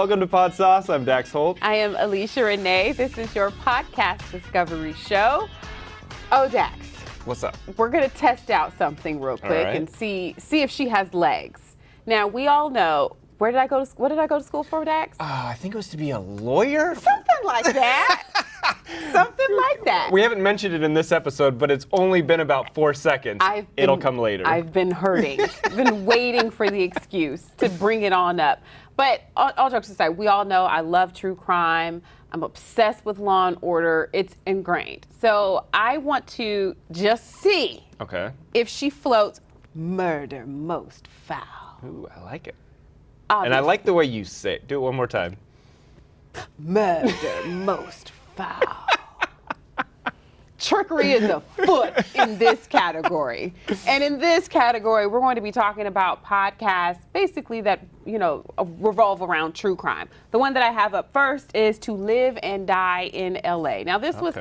Welcome to Podsauce. I'm Dax Holt. I am Alesha Renee. This is your podcast discovery show. Oh, Dax. What's up? We're going to test out something real quick and see if she has legs. Now, we all know, what did I go to school for, Dax? I think it was to be a lawyer. Something like that. Something like that. We haven't mentioned it in this episode, but it's only been about 4 seconds. It'll come later. I've been hurting. I've been waiting for the excuse to bring it on up. But all jokes aside, we all know I love true crime. I'm obsessed with Law and Order. It's ingrained. So I want to just see if she floats murder most foul. Ooh, I like it. Obviously. And I like the way you say it. Do it one more time. Murder most foul. Trickery is afoot in this category. And in this category, we're going to be talking about podcasts basically that, revolve around true crime. The one that I have up first is To Live and Die in LA. Now, this was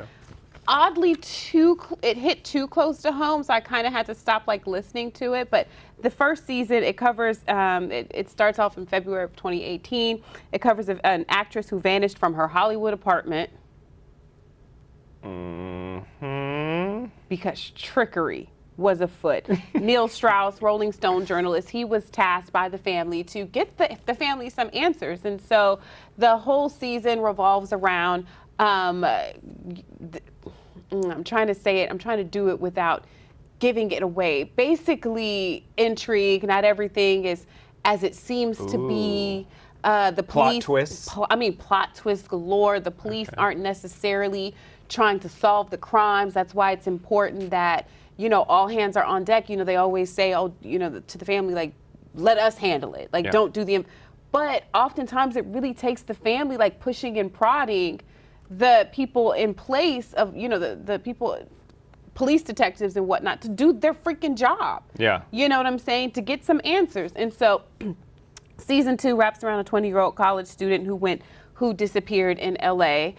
oddly it hit too close to home, so I kind of had to stop listening to it. But the first season, it covers, it starts off in February of 2018. It covers an actress who vanished from her Hollywood apartment. Because trickery was afoot. Neil Strauss, Rolling Stone journalist, he was tasked by the family to get the family some answers. And so the whole season revolves around, I'm trying to say it, I'm trying to do it without giving it away. Basically, intrigue, not everything is as it seems to be. The police, plot twists. Plot twists galore. The police aren't necessarily trying to solve the crimes. That's why it's important that, all hands are on deck. They always say, to the family, let us handle it. Don't do the... But oftentimes it really takes the family, pushing and prodding the people in place of, the people, police detectives and whatnot, to do their freaking job. Yeah. You know what I'm saying? To get some answers. And so season 2 wraps around a 20-year-old college student who disappeared in LA.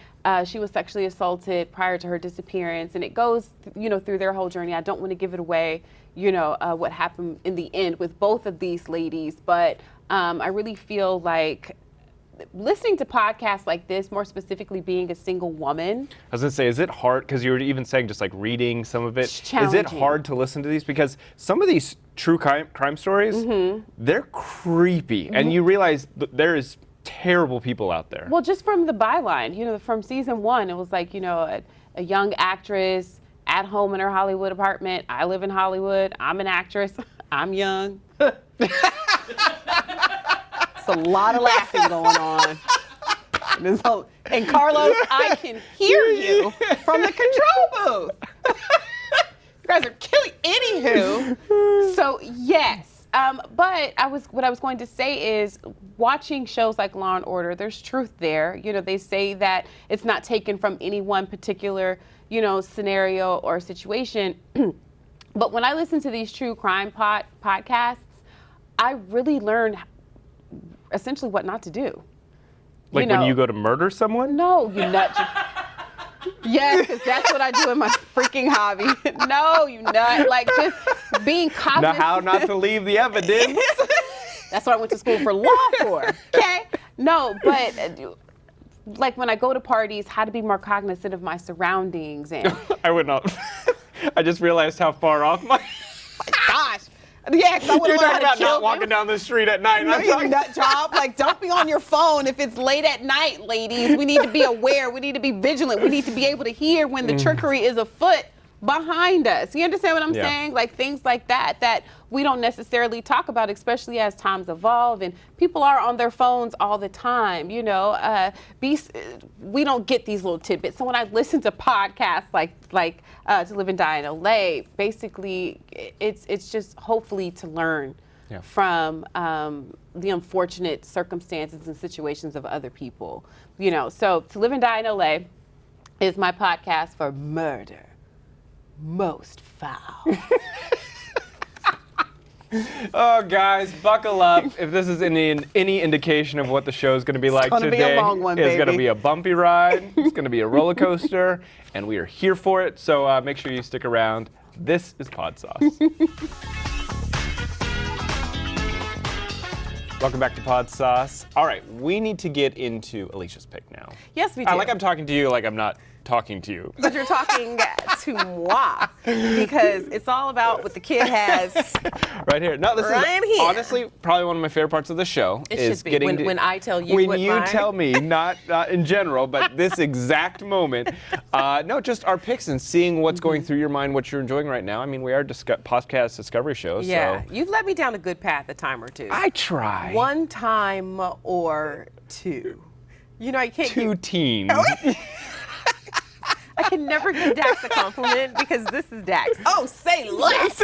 She was sexually assaulted prior to her disappearance, and it goes, through their whole journey. I don't want to give it away, what happened in the end with both of these ladies, but I really feel like listening to podcasts like this, more specifically being a single woman. I was gonna say, is it hard, because you were even saying just reading some of it, is it hard to listen to these? Because some of these true crime stories, they're creepy, and you realize there is terrible people out there. Well, just from the byline, from season 1, it was a young actress at home in her Hollywood apartment. I live in Hollywood. I'm an actress. I'm young. It's a lot of laughing going on. And Carlos, I can hear you from the control booth. You guys are killing. Anywho, so yes. But what I was going to say is, watching shows like Law and Order, there's truth there. They say that it's not taken from any one particular, scenario or situation. But when I listen to these true crime podcasts, I really learn essentially what not to do. When you go to murder someone? No, you nut. Yes, because that's what I do in my freaking hobby. No, you nut. Just being cognizant. Now, how not to leave the evidence. That's what I went to school for law for. Okay? No, but when I go to parties, how to be more cognizant of my surroundings. And I would not. I just realized how far off my gosh. Yeah, because I would You're talking about not them. Walking down the street at night. No, you nut job. Don't be on your phone if it's late at night, ladies. We need to be aware. We need to be vigilant. We need to be able to hear when the trickery is afoot behind us. You understand what I'm saying? Things like that we don't necessarily talk about, especially as times evolve and people are on their phones all the time. We don't get these little tidbits. So when I listen to podcasts like To Live and Die in LA, basically it's just hopefully to learn from the unfortunate circumstances and situations of other people. So To Live and Die in LA is my podcast for murder most foul. Oh, guys, buckle up. If this is any indication of what the show is going to be like today, it's going to be a long one, it's baby. going to be a bumpy ride. It's going to be a roller coaster, and we are here for it. So make sure you stick around. This is Podsauce. Welcome back to Podsauce. All right, we need to get into Alesha's pick now. Yes, we do. Like I'm talking to you, like I'm not talking to you. But you're talking to moi, because it's all about what the kid has right here. No, this is honestly probably one of my favorite parts of the show. It is should be. Getting When I tell you when what you mine... tell me, not in general, but this exact moment. No, just our picks and seeing what's going through your mind, what you're enjoying right now. I mean, we are podcast discovery shows. Yeah, so. You've led me down a good path a time or two. I try. One time or two. You know, I can't Two teams. I can never give Dax a compliment because this is Dax. Oh, say less.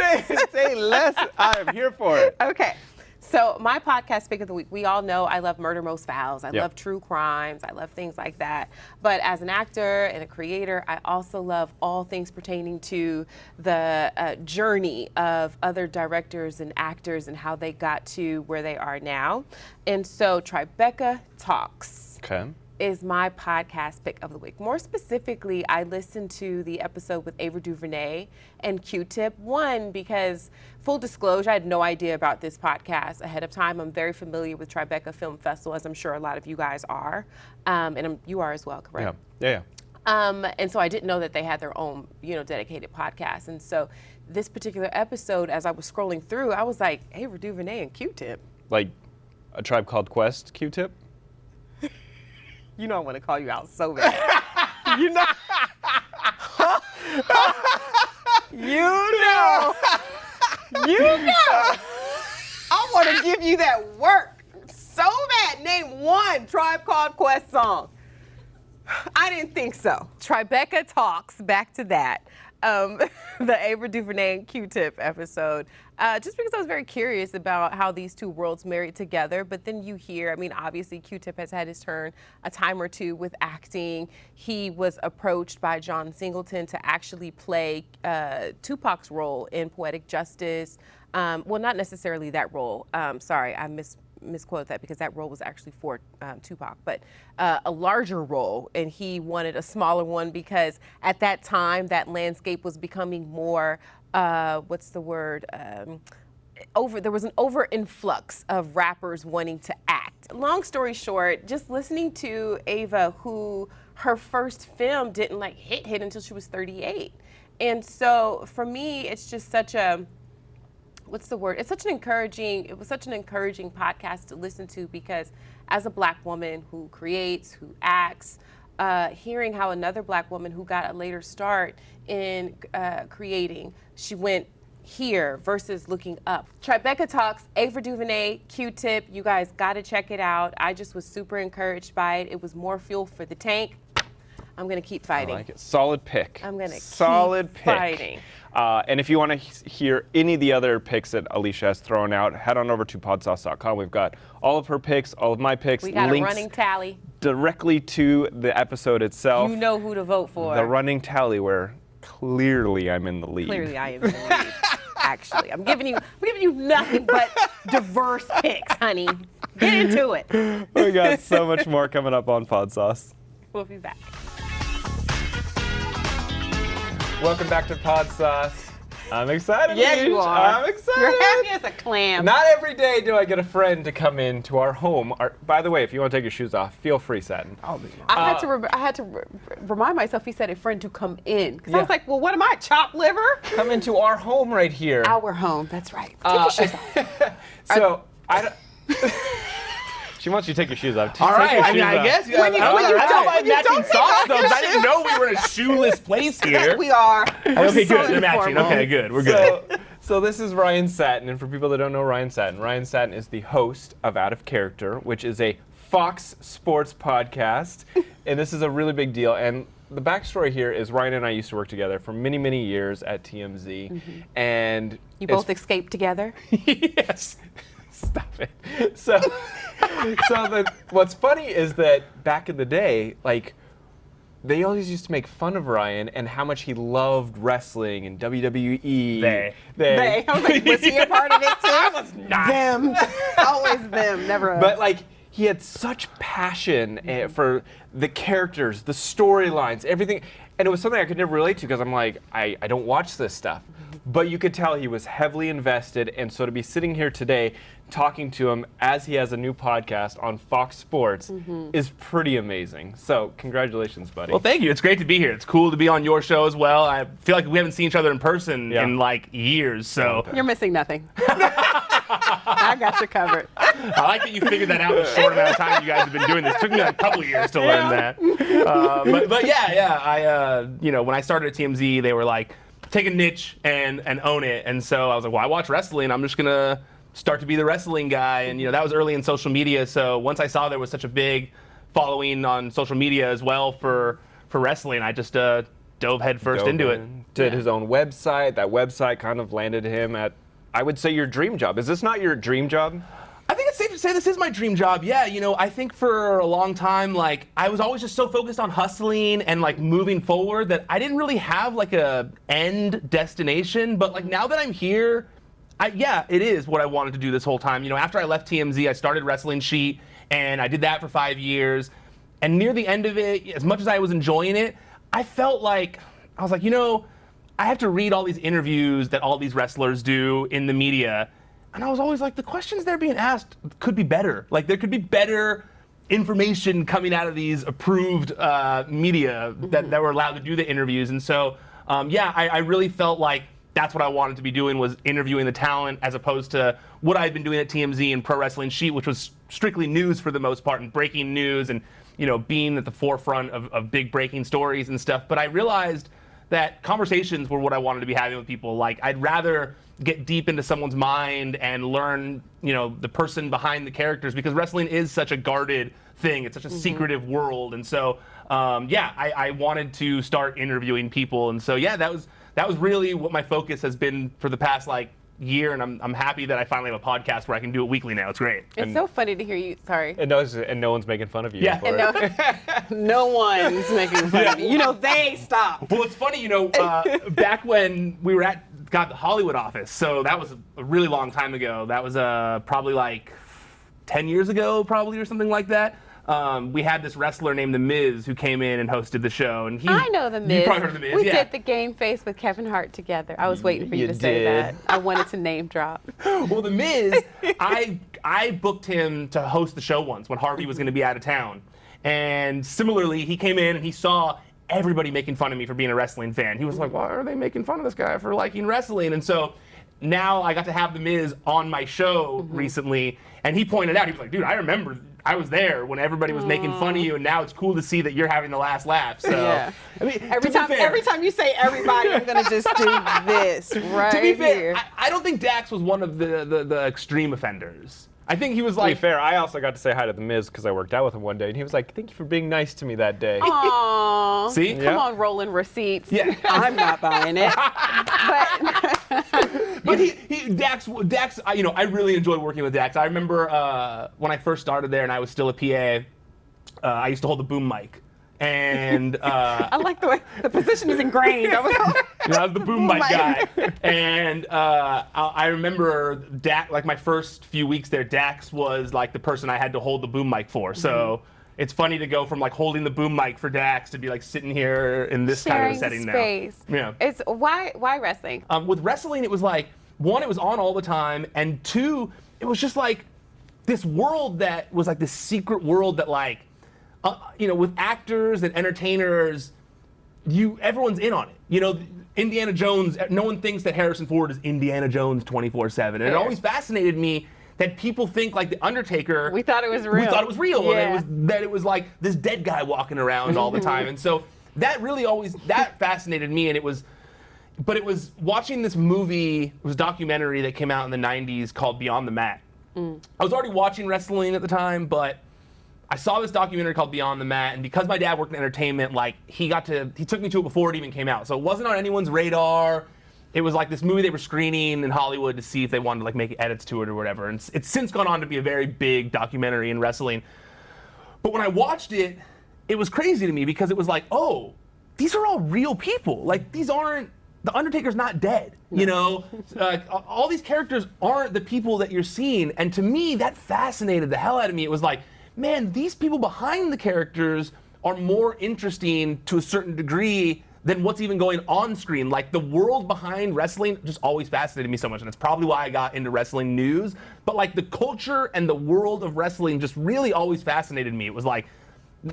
say less. I am here for it. Okay. So my podcast pick of the week, we all know I love Murder Most Fouls. I love true crimes. I love things like that. But as an actor and a creator, I also love all things pertaining to the journey of other directors and actors and how they got to where they are now. And so Tribeca Talks. Okay. Is my podcast pick of the week. More specifically, I listened to the episode with Ava DuVernay and Q-Tip. One, because full disclosure, I had no idea about this podcast ahead of time. I'm very familiar with Tribeca Film Festival, as I'm sure a lot of you guys are. And you are as well, correct? Yeah. And so I didn't know that they had their own, dedicated podcast. And so this particular episode, as I was scrolling through, I was like, Ava DuVernay and Q-Tip. Like A Tribe Called Quest, Q-Tip? You know I want to call you out so bad. You know. I want to give you that work so bad. Name one Tribe Called Quest song. I didn't think so. Tribeca Talks, back to that. The Ava DuVernay and Q-Tip episode, just because I was very curious about how these two worlds married together. But then you hear, obviously Q-Tip has had his turn a time or two with acting. He was approached by John Singleton to actually play Tupac's role in Poetic Justice. Well, not necessarily that role. Sorry, I misquote that because that role was actually for Tupac, but a larger role, and he wanted a smaller one because at that time that landscape was becoming more there was an over influx of rappers wanting to act. Long story short, just listening to Ava, who her first film didn't hit until she was 38. And so for me, it's just such a it was such an encouraging podcast to listen to, because as a Black woman who creates, who acts, hearing how another Black woman who got a later start in creating, she went here versus looking up. Tribeca Talks, Ava DuVernay, Q-Tip, you guys gotta check it out. I just was super encouraged by it. It was more fuel for the tank. I'm going to keep fighting. I like it. Solid pick. I'm going to keep fighting. And if you want to hear any of the other picks that Alesha has thrown out, head on over to podsauce.com. We've got all of her picks, all of my picks. We got links a running tally. Directly to the episode itself. You know who to vote for. The running tally, where clearly I'm in the lead. Clearly I am in the lead. Actually, I'm giving you nothing but diverse picks, honey. Get into it. We got so much more coming up on Podsauce. We'll be back. Welcome back to Podsauce. I'm excited. Yeah, you are. I'm excited. You're happy as a clam. Not every day do I get a friend to come into our home. By the way, if you want to take your shoes off, feel free, Satin. I had to remind myself. He said a friend to come in, because I was like, well, what am I, chopped liver? Come into our home right here. Our home. That's right. Take your shoes off. So I don't. She wants you to take your shoes off. All right, I guess. When you don't socks, though, I didn't know we were in a shoeless place here. We are. Okay, good. They're matching. Okay, good. We're good. So this is Ryan Satin, and for people that don't know Ryan Satin is the host of Out of Character, which is a Fox Sports podcast, and this is a really big deal. And the backstory here is Ryan and I used to work together for many, many years at TMZ, and you both escaped together. Yes. Stop it. So what's funny is that back in the day, they always used to make fun of Ryan and how much he loved wrestling and WWE. They. I was like, was he a part of it too? I was not. Them. Always them. Never us. But he had such passion for the characters, the storylines, everything. And it was something I could never relate to because I'm like, I don't watch this stuff. but you could tell he was heavily invested. And so to be sitting here today talking to him as he has a new podcast on Fox Sports is pretty amazing. So congratulations, buddy. Well, thank you. It's great to be here. It's cool to be on your show as well. I feel like we haven't seen each other in person in like years. So You're missing nothing. I got you covered. I like that you figured that out in a short amount of time you guys have been doing this. It took me like a couple of years to learn that. But yeah, I when I started at TMZ, they were like, take a niche and own it. And so I was like, well, I watch wrestling. I'm just gonna start to be the wrestling guy. And that was early in social media. So once I saw there was such a big following on social media as well for wrestling, I just dove headfirst into it. Did his own website. That website kind of landed him at, I would say, your dream job. Is this not your dream job? I think it's safe to say this is my dream job. Yeah, I think for a long time, like, I was always just so focused on hustling and like moving forward that I didn't really have like a end destination. But like now that I'm here, it is what I wanted to do this whole time. After I left TMZ, I started Wrestling Sheet, and I did that for 5 years. And near the end of it, as much as I was enjoying it, I felt like, I was like, I have to read all these interviews that all these wrestlers do in the media. And I was always like, the questions they're being asked could be better. Like, there could be better information coming out of these approved media that were allowed to do the interviews. And so, I really felt like that's what I wanted to be doing, was interviewing the talent, as opposed to what I'd been doing at TMZ and Pro Wrestling Sheet, which was strictly news for the most part, and breaking news and, being at the forefront of big breaking stories and stuff. But I realized that conversations were what I wanted to be having with people. Like, I'd rather get deep into someone's mind and learn, the person behind the characters, because wrestling is such a guarded thing. It's such a secretive world. And so, I wanted to start interviewing people. And so, that was really what my focus has been for the past year, and I'm happy that I finally have a podcast where I can do it weekly now. It's great. It's so funny to hear you. Sorry. And no one's making fun of you. Yeah. For it. No one's making fun of you. They stopped. Well, it's funny, back when we got the Hollywood office, so that was a really long time ago. That was probably 10 years ago, probably, or something like that. We had this wrestler named The Miz who came in and hosted the show. And I know The Miz. You probably heard of The Miz, We did the game face with Kevin Hart together. I was waiting for you to say that. I wanted to name drop. Well, The Miz, I booked him to host the show once when Harvey was going to be out of town. And similarly, he came in and he saw everybody making fun of me for being a wrestling fan. He was like, why are they making fun of this guy for liking wrestling? And so now I got to have The Miz on my show recently, and he pointed out, he was like, dude, I remember I was there when everybody was making fun of you, and now it's cool to see that you're having the last laugh. So, I mean, every time you say everybody, I'm gonna just do this right to be fair, here. I don't think Dax was one of the extreme offenders. I think he was like. To be fair, I also got to say hi to The Miz because I worked out with him one day, and he was like, "Thank you for being nice to me that day." Aww. See? Come on, rolling receipts. Yeah. I'm not buying it. But Dax, I really enjoyed working with Dax. I remember when I first started there and I was still a PA, I used to hold the boom mic. And I like the way the position is ingrained. I was the boom mic guy. And I remember Dax, my first few weeks there, Dax was the person I had to hold the boom mic for. So it's funny to go from holding the boom mic for Dax to be setting here in this kind of a setting space. Now. Yeah. It's why wrestling? With wrestling, it was one, it was on all the time, and two, it was just this world that was this secret world that with actors and entertainers, everyone's in on it. Indiana Jones, no one thinks that Harrison Ford is Indiana Jones 24/7. And it always fascinated me that people think The Undertaker. We thought it was real. We thought it was real. Yeah. And it was this dead guy walking around all the time. And so that really that fascinated me. And it was watching this movie, it was a documentary that came out in the 90s called Beyond the Mat. I was already watching wrestling at the time, but I saw this documentary called Beyond the Mat, and because my dad worked in entertainment, he took me to it before it even came out. So it wasn't on anyone's radar. It was this movie they were screening in Hollywood to see if they wanted to make edits to it or whatever. And it's since gone on to be a very big documentary in wrestling. But when I watched it, it was crazy to me because it was oh, these are all real people. These aren't, the Undertaker's not dead, all these characters aren't the people that you're seeing. And to me, that fascinated the hell out of me. It was man, these people behind the characters are more interesting to a certain degree than what's even going on screen. Like, the world behind wrestling just always fascinated me so much, and that's probably why I got into wrestling news. But like, the culture and the world of wrestling just really always fascinated me. It was like,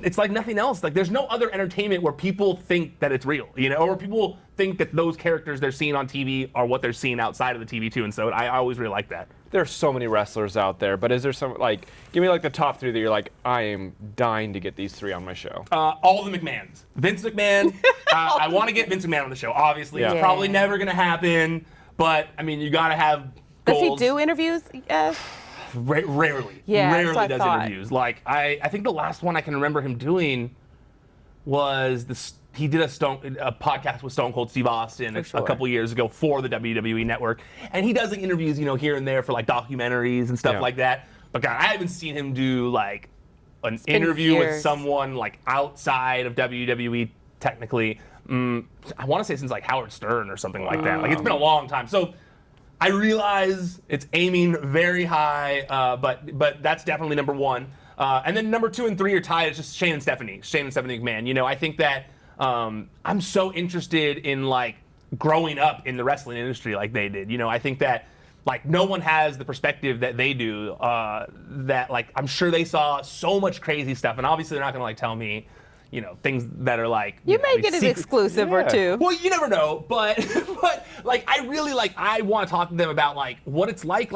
it's like nothing else. Like, there's no other entertainment where people think that it's real, you know, or people think that those characters they're seeing on TV are what they're seeing outside of the TV too. And so I always really like that. There's so many wrestlers out there, but is there some, like, give me like the top 3 that you're like, I am dying to get these 3 on my show? All the McMahons. Vince McMahon. I want to get Vince McMahon on the show. Obviously, it's probably never gonna happen, but I mean, you gotta have goals. Does he do interviews? Yes. Rarely. Yeah, Rarely does interviews. Like, I think the last one I can remember him doing was he did a podcast with Stone Cold Steve Austin a couple years ago for the WWE Network, and he does like interviews, you know, here and there for like documentaries and stuff like that. But God, I haven't seen him do like an interview with someone like outside of WWE. Technically, I want to say since like Howard Stern or something like that. Like, it's been a long time. So I realize it's aiming very high, but that's definitely number 1. And then number 2 and 3 are tied. It's just Shane and Stephanie McMahon. You know, I think that I'm so interested in like growing up in the wrestling industry like they did. You know, I think that like no one has the perspective that they do. That like I'm sure they saw so much crazy stuff, and obviously they're not gonna like tell me, you know, things that are like you may get an exclusive or 2. Well, you never know, but like I really like I want to talk to them about like what it's like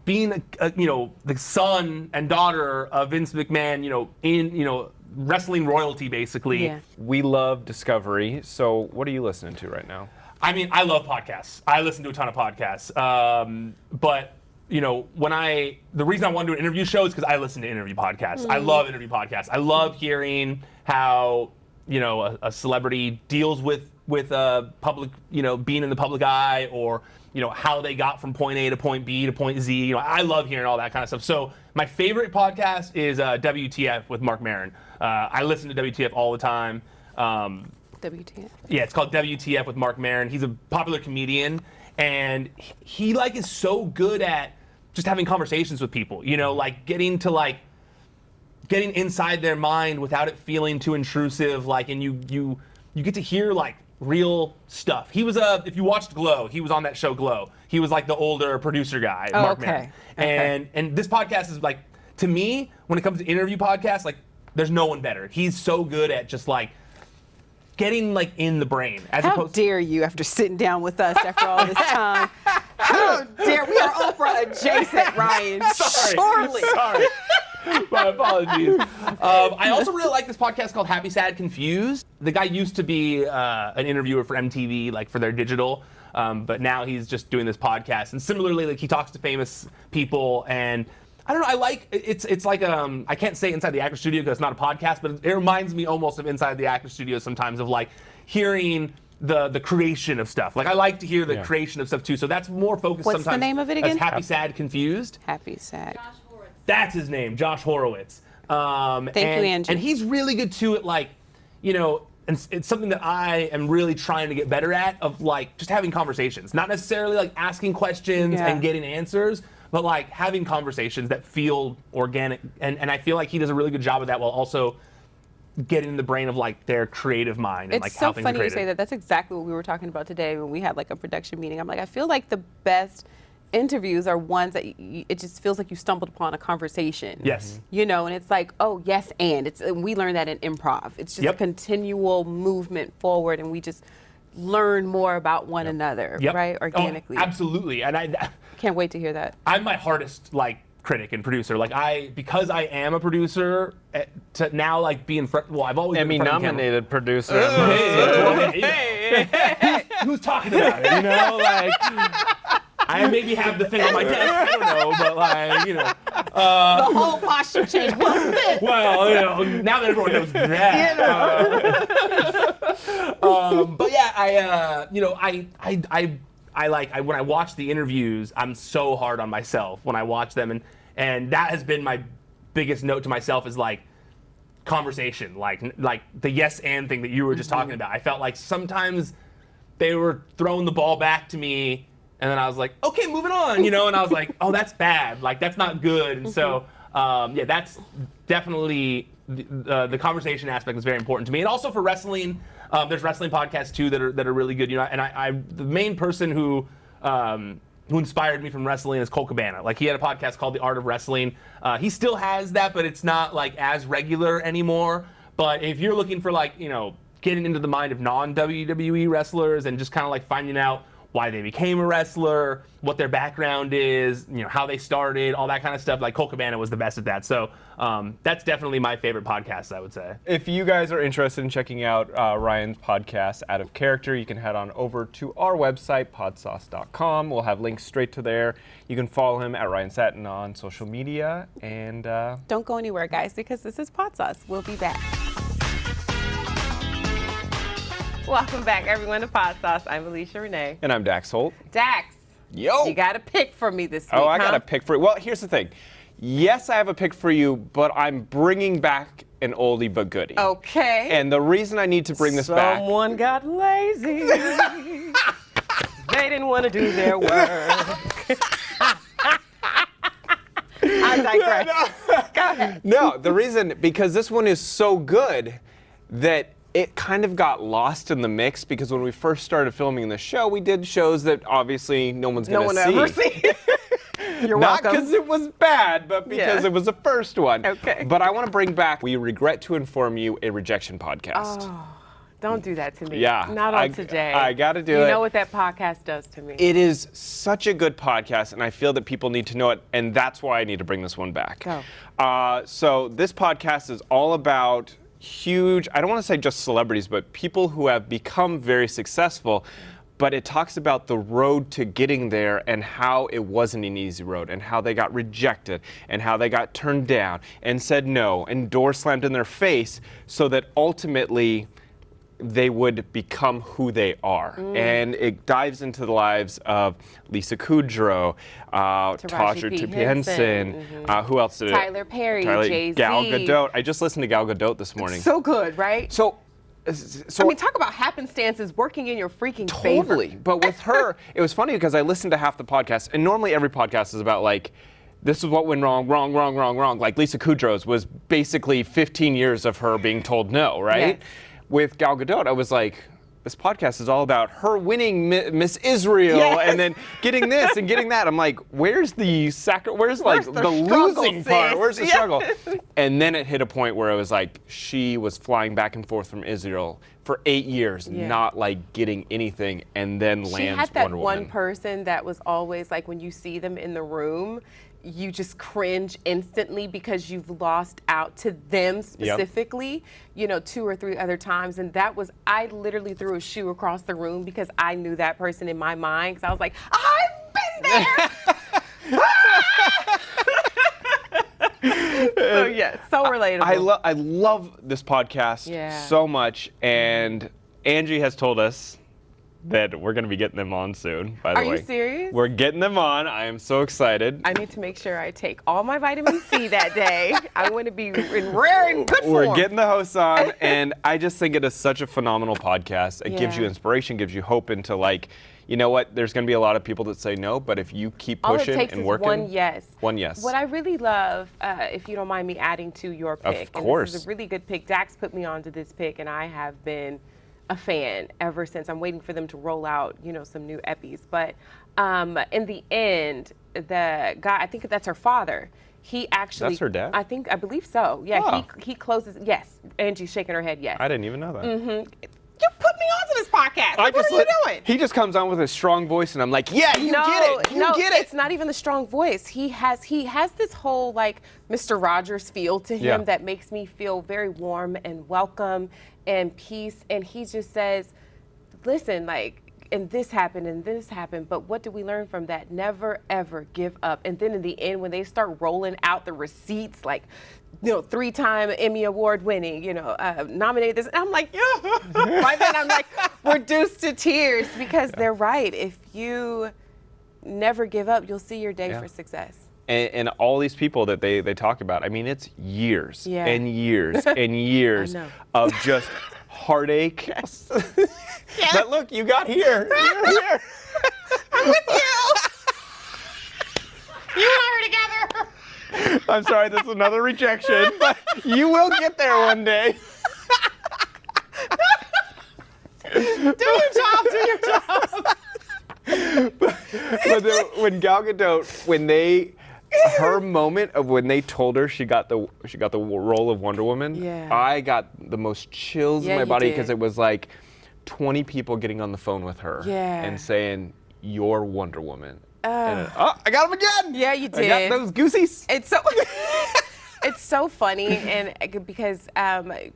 being you know, the son and daughter of Vince McMahon, you know, in, you know, wrestling royalty basically. Yeah. We love Discovery. So what are you listening to right now? I mean, I love podcasts. I listen to a ton of podcasts. But you know, the reason I want to do an interview show is because I listen to interview podcasts. I love interview podcasts. I love hearing how, you know, a celebrity deals with public, you know, being in the public eye, or, you know, how they got from point A to point B to point Z. You know, I love hearing all that kind of stuff. So my favorite podcast is WTF with Marc Maron. I listen to WTF all the time. WTF? Yeah, it's called WTF with Marc Maron. He's a popular comedian, and he like is so good at just having conversations with people. You know, like getting inside their mind without it feeling too intrusive. Like, and you get to hear like real stuff. He was if you watched Glow, he was on that show Glow. He was like the older producer guy, Marc Maron. And this podcast is like, to me, when it comes to interview podcasts, like there's no one better. He's so good at just like getting like in the brain. How dare you, after sitting down with us after all this time? How dare we are Oprah adjacent, Ryan? Surely. Sorry. My apologies. I also really like this podcast called Happy, Sad, Confused. The guy used to be an interviewer for MTV, like for their digital, but now he's just doing this podcast. And similarly, like he talks to famous people, and I don't know. I like it's like I can't say Inside the Actor Studio because it's not a podcast, but it reminds me almost of Inside the Actor Studio sometimes, of like hearing the creation of stuff. Like I like to hear the creation of stuff too. So that's more focused. What's sometimes the name of it again? As Happy, Sad, Confused. Happy, Sad. That's his name, Josh Horowitz. Thank you, Angie. And he's really good too at like, you know, and it's something that I am really trying to get better at, of like just having conversations, not necessarily like asking questions and getting answers, but like having conversations that feel organic. And I feel like he does a really good job of that, while also getting in the brain of like their creative mind and like how things are created. It's so funny you say that. That's exactly what we were talking about today when we had like a production meeting. I'm like, I feel like the best interviews are ones that it just feels like you stumbled upon a conversation. Yes. You know, and it's like, oh, yes, and we learn that in improv. It's just a continual movement forward, and we just learn more about one another, right? Organically. Oh, absolutely. And I can't wait to hear that. I'm my hardest like critic and producer. Like because I am a producer, to now like be in front. Well, I've always been in front of the camera. Emmy-nominated producer. Who's talking about it? You know, like. I maybe have the thing on my desk, I don't know, but like, you know. The whole posture change. What's this? Well, you know, now that everyone knows that. But yeah, you know, I when I watch the interviews, I'm so hard on myself when I watch them, and that has been my biggest note to myself, is like conversation, like the yes and thing that you were just talking about. I felt like sometimes they were throwing the ball back to me, and then I was like, okay, moving on, you know, and I was like, oh, that's bad. Like, that's not good. And so, that's definitely the conversation aspect is very important to me. And also for wrestling, There's wrestling podcasts too that are really good. You know, and the main person who inspired me from wrestling is Colt Cabana. Like, he had a podcast called The Art of Wrestling. He still has that, but it's not like as regular anymore. But if you're looking for, like, you know, getting into the mind of non-WWE wrestlers and just kind of like finding out why they became a wrestler, what their background is, you know, how they started, all that kind of stuff. Like, Colt Cabana was the best at that. So that's definitely my favorite podcast, I would say. If you guys are interested in checking out Ryan's podcast, Out of Character, you can head on over to our website, podsauce.com. We'll have links straight to there. You can follow him at Ryan Satin on social media. And don't go anywhere, guys, because this is Podsauce. We'll be back. Welcome back, everyone, to Podsauce. I'm Alesha Renee. And I'm Dax Holt. Dax. Yo! You got a pick for me this week, Oh, I got a pick for you. Well, here's the thing. Yes, I have a pick for you, but I'm bringing back an oldie but goodie. Okay. And the reason I need to bring this back... Someone got lazy. They didn't want to do their work. I digress. Go ahead. No, the reason, because this one is so good that it kind of got lost in the mix, because when we first started filming the show, we did shows that obviously no one's going to see. No one ever sees. You're Not welcome. because it was bad, but because it was the first one. Okay. But I want to bring back, we regret to inform you, a rejection podcast. Oh, don't do that to me. Yeah. Not on today. I got to do it. You know what that podcast does to me. It is such a good podcast, and I feel that people need to know it, and that's why I need to bring this one back. Go. So this podcast is all about huge, I don't want to say just celebrities, but people who have become very successful, but it talks about the road to getting there and how it wasn't an easy road and how they got rejected and how they got turned down and said no and doors slammed in their face so that ultimately they would become who they are. And it dives into the lives of Lisa Kudrow, Tasha P. P. Henson, who else did it? Tyler Perry, Jay-Z. Gal Gadot. I just listened to Gal Gadot this morning. So good, right? So I mean, talk about happenstances working in your freaking favor. Totally. But with her, it was funny because I listened to half the podcast, and normally every podcast is about, like, this is what went wrong. Like Lisa Kudrow's was basically 15 years of her being told no, right? Yes. With Gal Gadot, I was like, this podcast is all about her winning Miss Israel and then getting this and getting that. I'm like, where's the losing part? Where's the struggle? And then it hit a point where it was like she was flying back and forth from Israel for 8 years, not like getting anything, and then lands Wonder Woman. She had that one person that was always like, when you see them in the room, you just cringe instantly because you've lost out to them specifically, you know, 2 or 3 other times. And that was, I literally threw a shoe across the room because I knew that person in my mind, because I was like, I've been there. So yes, so relatable. I love this podcast so much, and Angie has told us that we're going to be getting them on soon, by the way. Are you serious? We're getting them on. I am so excited. I need to make sure I take all my vitamin C that day. I want to be in rare and good form. We're getting the hosts on, and I just think it is such a phenomenal podcast. It gives you inspiration, gives you hope into, like, you know what, there's going to be a lot of people that say no, but if you keep pushing and working. All it takes is one yes. One yes. What I really love, if you don't mind me adding to your pick. Of course. And this is a really good pick. Dax put me onto this pick, and I have been a fan ever since. I'm waiting for them to roll out, you know, some new epis. But in the end, the guy, I think that's her father. He actually. That's her dad? I believe so. Yeah, Oh. he closes. Yes, Angie's shaking her head. Yes. I didn't even know that. You put me onto this podcast. What are you doing? He just comes on with a strong voice, and I'm like, yeah, you get it. You get it. It's not even the strong voice. He has this whole, like, Mr. Rogers feel to him that makes me feel very warm and welcome and peace. And he just says, listen, like, and this happened, but what did we learn from that? Never, ever give up. And then in the end, when they start rolling out the receipts, like, you know, 3-time Emmy Award winning, you know, nominated this, I'm like, yeah. By then I'm like reduced to tears, because they're right. If you never give up, you'll see your day for success. And all these people that they talk about, I mean, it's years and years and years of just heartache. But look, you got here. You're here. I'm with you. You and I are together. I'm sorry, this is another rejection, but you will get there one day. Do your job. But then when Gal Gadot, her moment of when they told her she got the role of Wonder Woman, I got the most chills in my body because it was like 20 people getting on the phone with her and saying, "You're Wonder Woman." And I got him again. Yeah, you did. I got those goosies. It's so funny, and because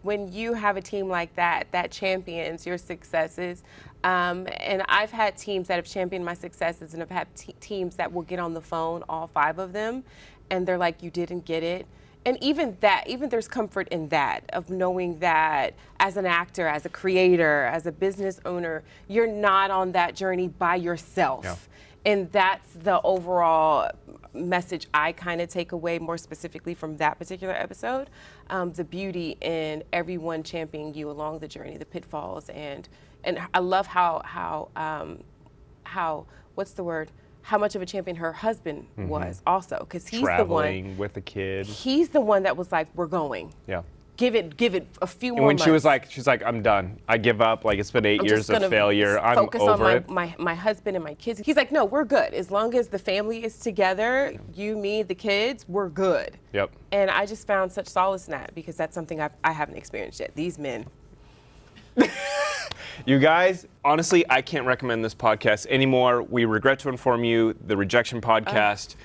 when you have a team like that champions your successes, and I've had teams that have championed my successes, and I've had teams that will get on the phone, all 5 of them, and they're like, "You didn't get it." And even there's comfort in that, of knowing that as an actor, as a creator, as a business owner, you're not on that journey by yourself. Yeah. And that's the overall message I kind of take away more specifically from that particular episode. The beauty in everyone championing you along the journey, the pitfalls, and I love how what's the word? How much of a champion her husband was also, because he's traveling the one with the kid. He's the one that was like, "We're going. Yeah. Give it a few more when months." she's like, "I'm done. I give up. Like, it's been 8 years of failure. I'm focus over on it." my husband and my kids. He's like, "No, we're good. As long as the family is together, you, me, the kids, we're good." Yep. And I just found such solace in that, because that's something I haven't experienced yet. These men. You guys, honestly, I can't recommend this podcast anymore. We regret to inform you, the Rejection Podcast.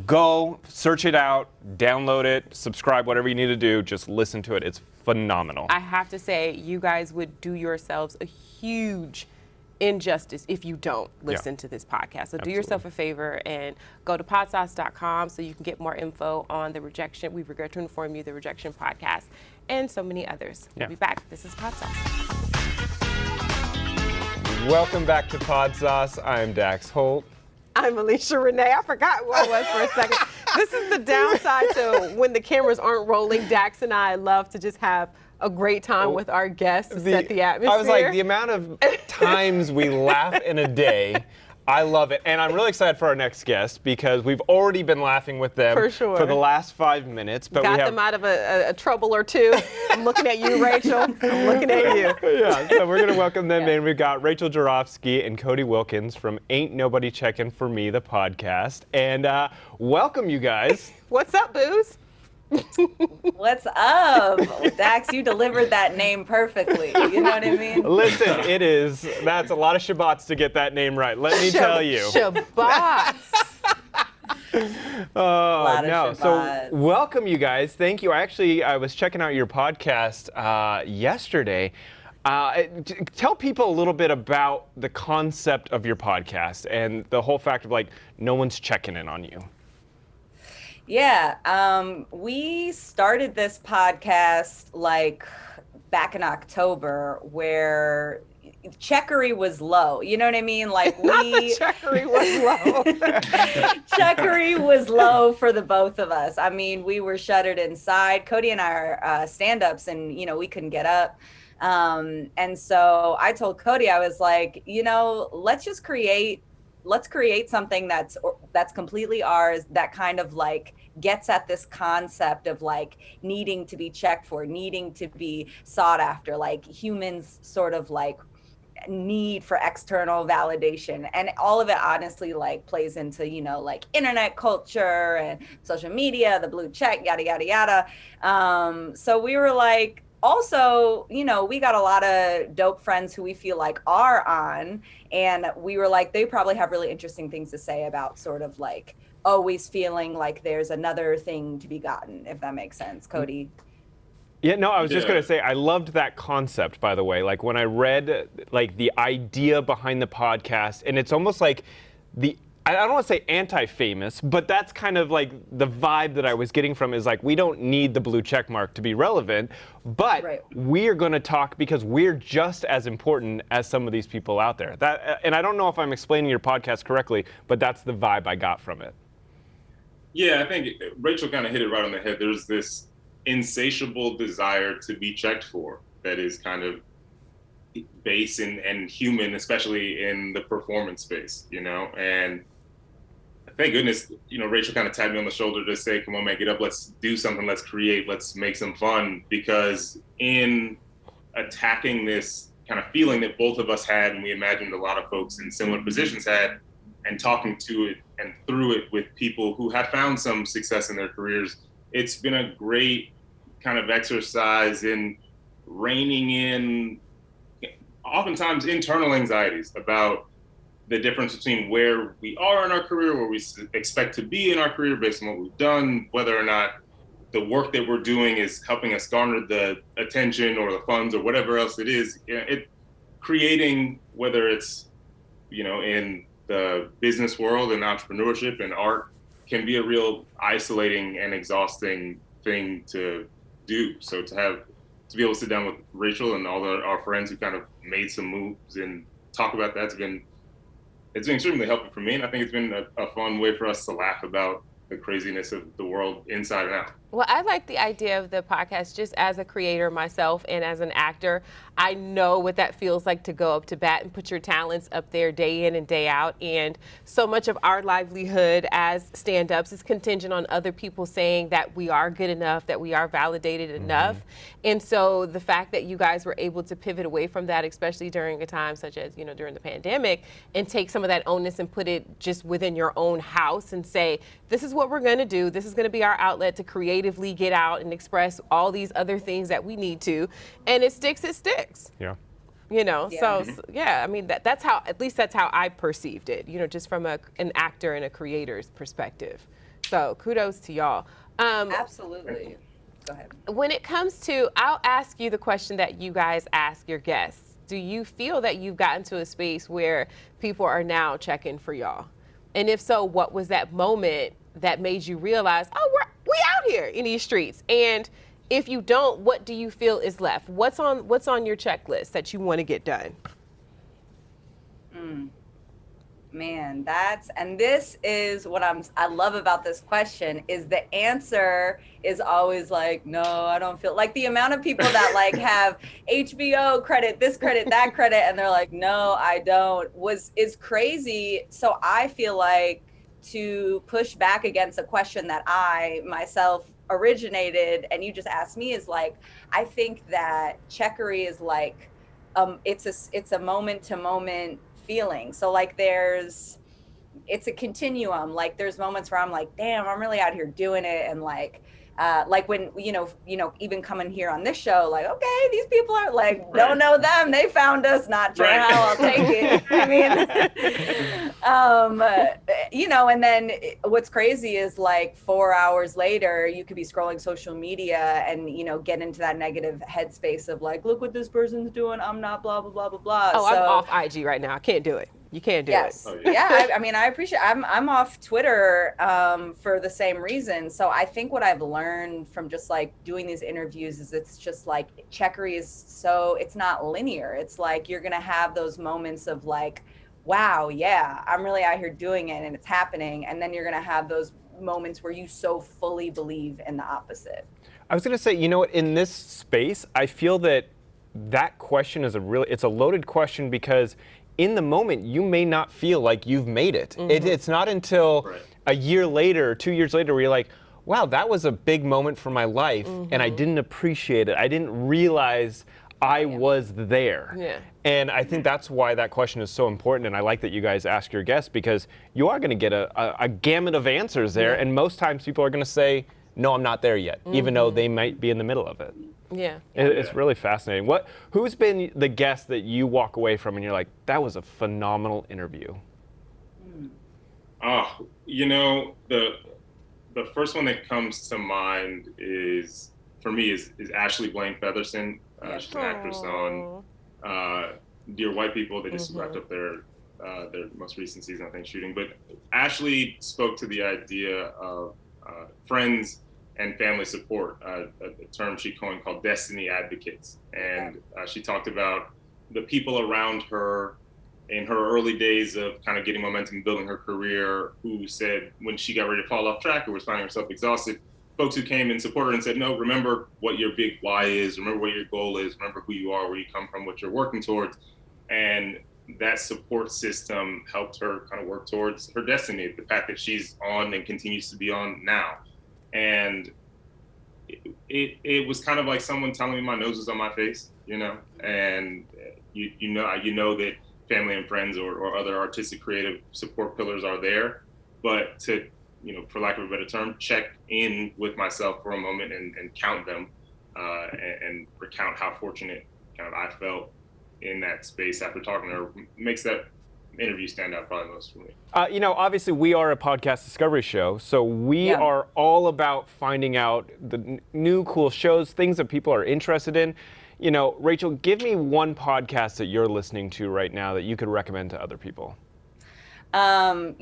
Go, search it out, download it, subscribe, whatever you need to do. Just listen to it. It's phenomenal. I have to say, you guys would do yourselves a huge injustice if you don't listen to this podcast. So do yourself a favor and go to podsauce.com so you can get more info on the Rejection. We regret to inform you, the Rejection Podcast, and so many others. We'll be back. This is Podsauce. Welcome back to Podsauce. I'm Dax Holt. I'm Alesha Renee. I forgot what it was for a second. This is the downside to when the cameras aren't rolling. Dax and I love to just have a great time with our guests to set the atmosphere. I was like, the amount of times we laugh in a day, I love it. And I'm really excited for our next guest, because we've already been laughing with them for the last 5 minutes. But got them out of a trouble or two. I'm looking at you, Rachel. I'm looking at you. Yeah, so we're going to welcome them in. We've got Rachel Joravsky and Cody Wilkins from Ain't Nobody Checkin' For Me, the podcast. And welcome, you guys. What's up, booze? What's up? Dax, you delivered that name perfectly. You know what I mean? Listen, that's a lot of Shabbats to get that name right. Let me tell you. Shabbats. Oh, no. So welcome, you guys. Thank you. I was checking out your podcast yesterday. Tell people a little bit about the concept of your podcast and the whole fact of, like, no one's checking in on you. Yeah, we started this podcast like back in October, where checkery was low. You know what I mean? Like checkery was low. Checkery was low for the both of us. I mean, we were shuttered inside. Cody and I are stand-ups, and we couldn't get up. And so I told Cody, I was like, let's create something that's completely ours, that kind of like gets at this concept of like needing to be checked for, needing to be sought after, like humans sort of like need for external validation. And all of it honestly like plays into, like internet culture and social media, the blue check, yada, yada, yada. So we were like, also, we got a lot of dope friends who we feel like are on, and we were like, they probably have really interesting things to say about sort of like always feeling like there's another thing to be gotten, if that makes sense. Cody? Yeah, no, I was just going to say, I loved that concept, by the way. Like, when I read, like, the idea behind the podcast, and it's almost like I don't want to say anti-famous, but that's kind of like the vibe that I was getting from is like, we don't need the blue check mark to be relevant, but we are going to talk because we're just as important as some of these people out there. And I don't know if I'm explaining your podcast correctly, but that's the vibe I got from it. Yeah, I think Rachel kind of hit it right on the head. There's this insatiable desire to be checked for that is kind of base and human, especially in the performance space, and thank goodness, Rachel kind of tapped me on the shoulder to say, come on, man, get up, let's do something, let's create, let's make some fun, because in attacking this kind of feeling that both of us had, and we imagined a lot of folks in similar positions had, and talking to it and through it with people who had found some success in their careers. It's been a great kind of exercise in reining in oftentimes internal anxieties about the difference between where we are in our career, where we expect to be in our career based on what we've done, whether or not the work that we're doing is helping us garner the attention or the funds or whatever else it is. It creating, whether it's, you know, in the business world and entrepreneurship and art, can be a real isolating and exhausting thing to do. So to be able to sit down with Rachel and all our friends who kind of made some moves and talk about that, it's been extremely helpful for me. And I think it's been a fun way for us to laugh about the craziness of the world inside and out. Well, I like the idea of the podcast just as a creator myself and as an actor. I know what that feels like to go up to bat and put your talents up there day in and day out. And so much of our livelihood as stand-ups is contingent on other people saying that we are good enough, that we are validated enough. And so the fact that you guys were able to pivot away from that, especially during a time such as, you know, during the pandemic, and take some of that onus and put it just within your own house and say, this is what we're going to do. This is going to be our outlet to creatively get out and express all these other things that we need to. And it sticks, it sticks. Yeah. You know, Yeah. so yeah, I mean, that's how, at least that's how I perceived it, you know, just from an actor and a creator's perspective. So kudos to y'all. Absolutely. Go ahead. When it comes to, I'll ask you the question that you guys ask your guests. Do you feel that you've gotten to a space where people are now checking for y'all? And if so, what was that moment that made you realize, oh, we out here in these streets? And if you don't, what do you feel is left? What's on your checklist that you want to get done? Man, this is what I love about this question is the answer is always like, no, I don't feel like the amount of people that like have HBO credit, this credit, that credit, and they're like, no, I don't, is crazy. So I feel like to push back against a question that I myself originated and you just asked me is like, I think that checkery is like, it's a moment to moment feeling. So like it's a continuum. Like there's moments where I'm like, damn, I'm really out here doing it. And like when, you know, even coming here on this show, like, okay, these people are like, don't know them. They found us, not sure how, I'll take it. I mean, you know, and then what's crazy is like 4 hours later, you could be scrolling social media and, you know, get into that negative headspace of like, look what this person's doing. I'm not blah, blah, blah, blah, blah. Oh, so, I'm off IG right now. I can't do it. You can't do it. Oh, yeah. I mean, I appreciate. I'm off Twitter for the same reason. So I think what I've learned from just like doing these interviews is it's just like checkery is so it's not linear. It's like you're gonna have those moments of like, wow, yeah, I'm really out here doing it and it's happening, and then you're gonna have those moments where you so fully believe in the opposite. I was gonna say, you know what? In this space, I feel that question is it's a loaded question because in the moment, you may not feel like you've made it. It's not until a year later, 2 years later, where you're like, wow, that was a big moment for my life, and I didn't appreciate it. I didn't realize I was there. Yeah. And I think that's why that question is so important, and I like that you guys ask your guests because you are gonna get a gamut of answers there, and most times people are gonna say, no, I'm not there yet, even though they might be in the middle of it. Yeah. It's really fascinating. Who's been the guest that you walk away from and you're like, that was a phenomenal interview? You know, the first one that comes to mind is Ashley Blaine Featherson. She's an actress on Dear White People. They just wrapped up their most recent season, I think, shooting. But Ashley spoke to the idea of friends and family support, a term she coined called destiny advocates. And she talked about the people around her in her early days of kind of getting momentum, building her career, who said when she got ready to fall off track or was finding herself exhausted, folks who came and supported her and said, no, remember what your big why is, remember what your goal is, remember who you are, where you come from, what you're working towards. And that support system helped her kind of work towards her destiny, the path that she's on and continues to be on now. And it was kind of like someone telling me my nose was on my face, you know, and you know that family and friends or other artistic creative support pillars are there, but to, for lack of a better term, check in with myself for a moment and count them and recount how fortunate kind of I felt in that space after talking to her makes that interview stand out probably most for me. Obviously we are a podcast discovery show, so we are all about finding out the new cool shows, things that people are interested in. Rachel, give me one podcast that you're listening to right now that you could recommend to other people. I don't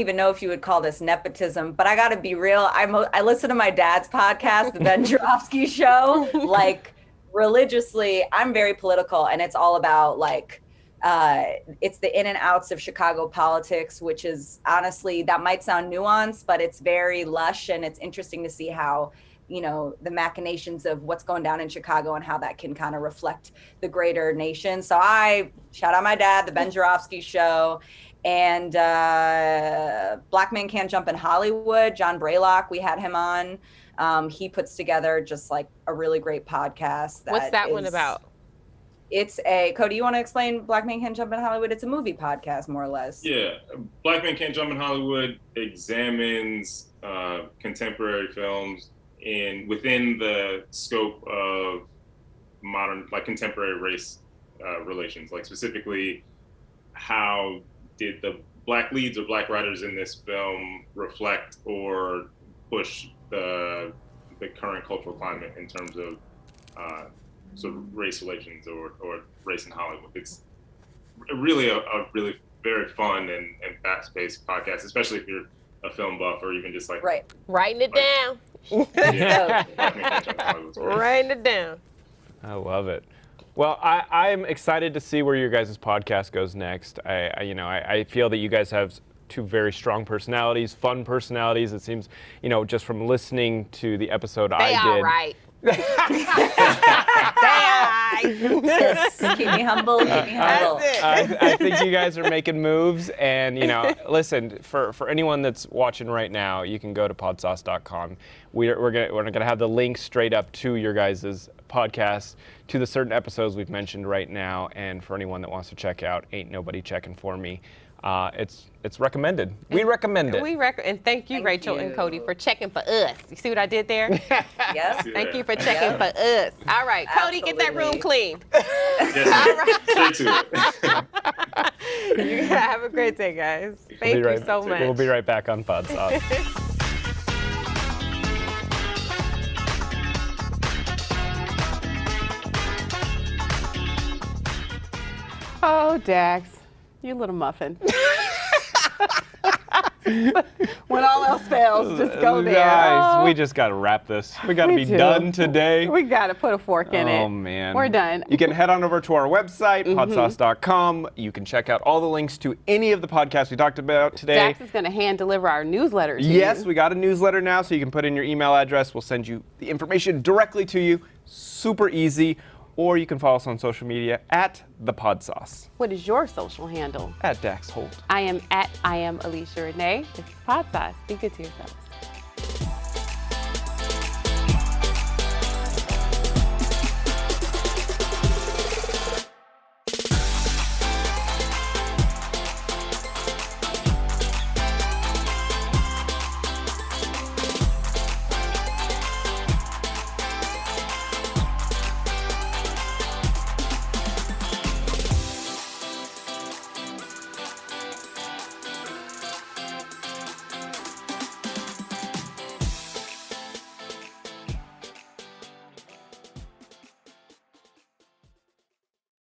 even know if you would call this nepotism, but I got to be real. I listen to my dad's podcast, the Ben Joravsky Show, like religiously. I'm very political, and it's all about it's the in and outs of Chicago politics, which is honestly, that might sound nuanced, but it's very lush, and it's interesting to see how the machinations of what's going down in Chicago and how that can kind of reflect the greater nation. So I shout out my dad, the Ben Joravsky Show, and Black Men Can't Jump in Hollywood. John Braylock, we had him on. He puts together just like a really great podcast. What's that one about? It's Cody, you want to explain Black Men Can't Jump in Hollywood? It's a movie podcast, more or less. Yeah. Black Men Can't Jump in Hollywood examines contemporary films within the scope of modern, contemporary race relations. Specifically, how did the Black leads or Black writers in this film reflect or push the current cultural climate in terms of sort of race relations or race in Hollywood? It's really a really very fun and fast-paced podcast, especially if you're a film buff or even just writing it down. Yeah. Writing it down. I love it. Well, I'm excited to see where your guys' podcast goes next. I feel that you guys have two very strong personalities, fun personalities. It seems, just from listening to the episode I did. All right. Yes. Keep me humble. I think you guys are making moves, and listen, for anyone that's watching right now, you can go to podsauce.com. We're gonna have the link straight up to your guys' podcast, to the certain episodes we've mentioned right now, and for anyone that wants to check out Ain't Nobody Checkin for Me. It's recommended. We recommend it. And thank you, Rachel and Cody, for checking for us. You see what I did there? Yes. Thank you for checking for us. All right, Cody, get that room clean. Yes, all right. Straight to it. Have a great day, guys. Thank you so much. We'll be right back on Podsauce. Oh, Dax, you little muffin. When all else fails, just go there. Guys, we just got to wrap this. We got to be done today. We got to put a fork in it. Oh, man. We're done. You can head on over to our website, podsauce.com. You can check out all the links to any of the podcasts we talked about today. Dax is going to hand deliver our newsletter to you. Yes, we got a newsletter now, so you can put in your email address. We'll send you the information directly to you. Super easy. Or you can follow us on social media at the Podsauce. What is your social handle? At Dax Holt. I am Alesha Renee. This is Podsauce. Be good to yourselves.